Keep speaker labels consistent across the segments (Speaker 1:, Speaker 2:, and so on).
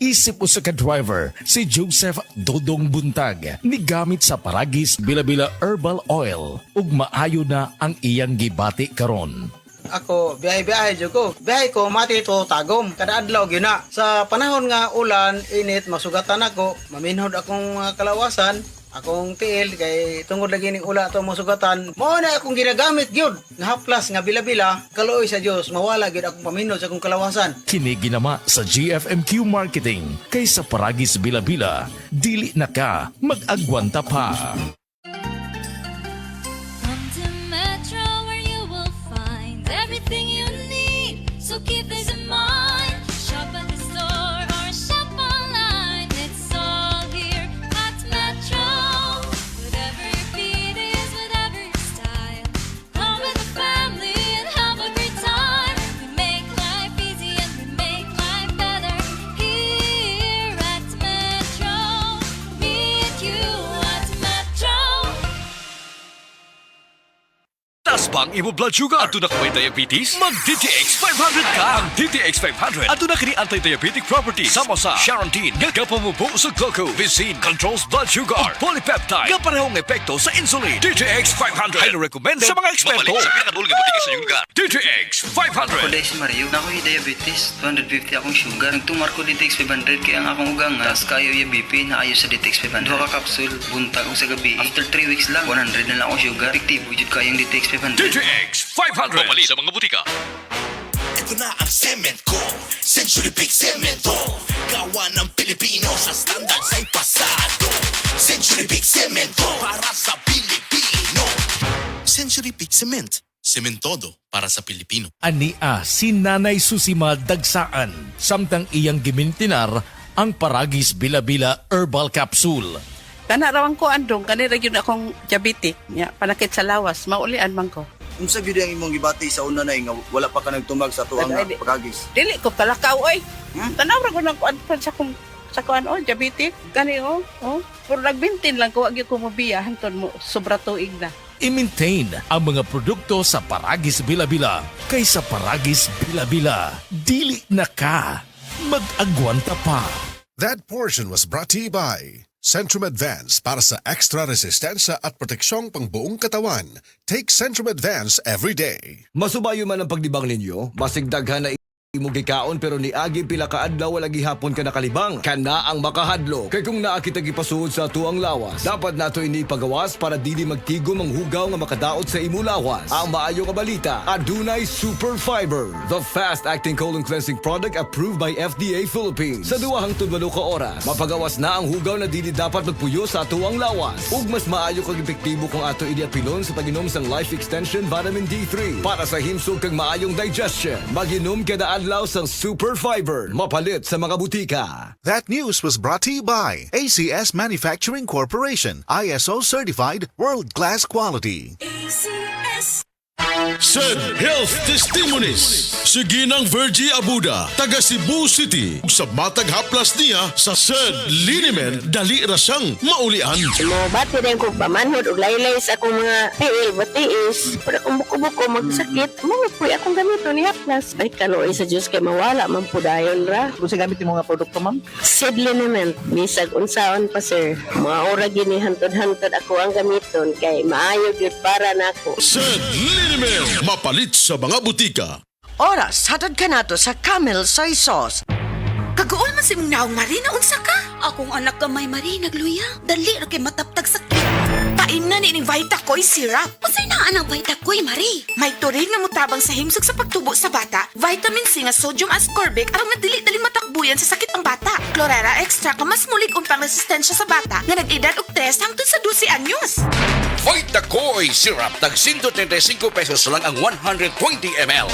Speaker 1: Isip usa ka driver si Joseph Dodong Buntag ni gamit sa Paragis Bila-Bila Herbal Oil ug maayo na ang iyang gibati karon.
Speaker 2: Ako, biyahe-biyahe dyan ko. Biyahe ko, mati ito, tagom. Kada adlaw, gina. Sa panahon nga ulan, init, masugatan ako. Maminhod akong kalawasan. Akong tiil, kay tungod lagi ning ula ito masugatan. Mao na akong ginagamit, gyud. Nga haplas, nga bila-bila. Kaluoy sa Dios, mawala gyud akong paminhod sa akong kalawasan.
Speaker 1: Kini ginama sa GFMQ Marketing kay sa Paragis Bila-Bila, dili na ka mag-agwanta pa.
Speaker 3: Come to Metro where you will find everything you need. So keep this in mind. Shop at the store or shop online. It's all here at Metro. Whatever your beat is, whatever your style. Come with the family and have a great time. We make life easy and we make life better here at Metro. Me and you at Metro.
Speaker 4: Taas bang imo blood sugar? Ato na ka may diabetes? Mag-DTX 500 ka! Ang DTX 500 ato na kini anti-diabetic properties sama sa Charantine nga kapamubo sa glucose, Vicin controls blood sugar, ug polypeptide nga parehong epekto sa insulin. DTX 500 highly recommended sa mga eksperto. Sa pinakadulong butika sa iyong lugar. DTX 500.
Speaker 5: Ako si Mario, na ako'y diabetes, 250 akong sugar. Nagtumar ko DTX 500 kaya ang akong ugang as kayo yung BP na ayo sa DTX 500. Duha ka kapsul, buntag ko sa gabi. After 3 weeks lang, 100 na lang akong sugar. Efektibo jud kayong DTX 500.
Speaker 4: DTX 500. Pamali sa mga butika.
Speaker 6: Ito na ang semento, Century Big Cemento. Gawa ng Pilipino sa standard sa pasado. Century Big Cemento para sa Pilipino. Century Big Cement, sementodo para sa Pilipino.
Speaker 1: Ania si Nanay Susima Dagsaan samtang iyang gimintinar ang Paragis Bila-Bila Herbal Capsule.
Speaker 7: Kanarawan ko andong, kanira yun akong diabetic. Ya, panakit sa lawas, maulian man ko.
Speaker 8: Unsa gyud ang imong gibati sa una nay nga wala pa ka nagtumag sa tuang
Speaker 7: Ay, di-
Speaker 8: pagagis?
Speaker 7: Dili ko kalakaw, oy. Tanawra ko ng kuan sa kong sa kuan, oh, diabetic. Gani, oh. Pero nagbintin lang ko, wag ko mabiya, hanton mo, sobra tuig na.
Speaker 1: I-maintain ang mga produkto sa Paragis Bila-Bila kay sa Paragis Bila-Bila, dili na ka mag-agwanta pa.
Speaker 9: That portion was brought to you by Centrum Advance para sa extra resistensya at proteksyong pangbuong katawan. Take Centrum Advance every day.
Speaker 4: Masubayo man ang pagdibang ninyo, basig daghan na imo gikaon pero niagi pila ka adlaw wala gihapon ka nakalibang. Kana ang makahadlo. Kay kung naa kita gipasuod sa tuang lawas, dapat nato ini pagawas para dili magtigom ang hugaw nga makadaot sa imo lawas. Ang maayo nga balita, adunay Super Fiber, the fast-acting colon cleansing product approved by FDA Philippines. Sa 2 hangtod 8 ka oras, mapagawas na ang hugaw na dili dapat magpuyo sa tuang lawas. Ug mas maayo kag epektibo kung ato ini apilon sa pag-inom sang Life Extension Vitamin D3 para sa himsog kag maayong digestion. Mag-inom kada adlaw sang Super Fiber, mapalit sa mga butika.
Speaker 9: That news was brought to you by ACS Manufacturing Corporation, ISO certified world-class quality.
Speaker 3: ACS.
Speaker 10: Said Health Testimonies. Sige ng Virgie Abuda, taga Cebu City. Sa matag haplas niya sa Said Liniment, dali rasang maulian.
Speaker 11: Bati rin kong pamanhod o laylay sa akong mga tiil, batiis. Pero kung buko-buko magsakit, mga po akong gamito ni Haplas. Ay kaluoy sa Diyos kay mawala, mampudayon ra.
Speaker 2: Kung sa gamit yung mga produkto, ma'am?
Speaker 11: Seed liniment, bisag unsaon pa sir. Mga ora gini hantod-hantod ako ang gamiton kay maayo gyud para nako.
Speaker 10: Said Liniment, mapalit sa mga butika.
Speaker 12: Oras, hatad ka nato sa Camel Soy Sauce.
Speaker 3: Kagool man si mong naong Marina, unsa ka? Akong anak gamay Marina, gluya. Dali ra kay mataptag sakit. Pain na ni Vitacoy syrup. Usay na anang Vitacoy, Mari. May turin nga mutabang sa himsog sa pagtubo sa bata. Vitamin C nga sodium ascorbic aron madili-dali matakbuyan sa sakit ang bata. Chlorella extra ka mas mulig umpang resistensya sa bata nga nag-edad og 3 hangtod sa 12 anyos.
Speaker 4: Vitacoy syrup, tag 135 pesos lang ang 120 ml.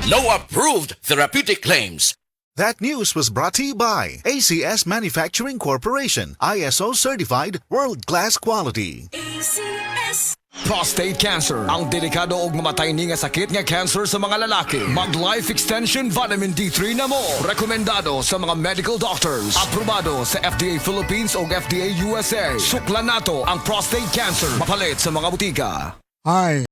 Speaker 4: No approved therapeutic claims.
Speaker 9: That news was brought to you by ACS Manufacturing Corporation, ISO certified world-class quality.
Speaker 3: ACS.
Speaker 4: Prostate cancer, ang delikado ug mamatay ni nga sakit nga cancer sa mga lalaki. Mag Life Extension Vitamin D3 na mo. Rekomendado sa mga medical doctors. Aprobado sa FDA Philippines ug FDA USA. Suklan nato ang prostate cancer. Mapalit sa mga butika.
Speaker 13: Hi,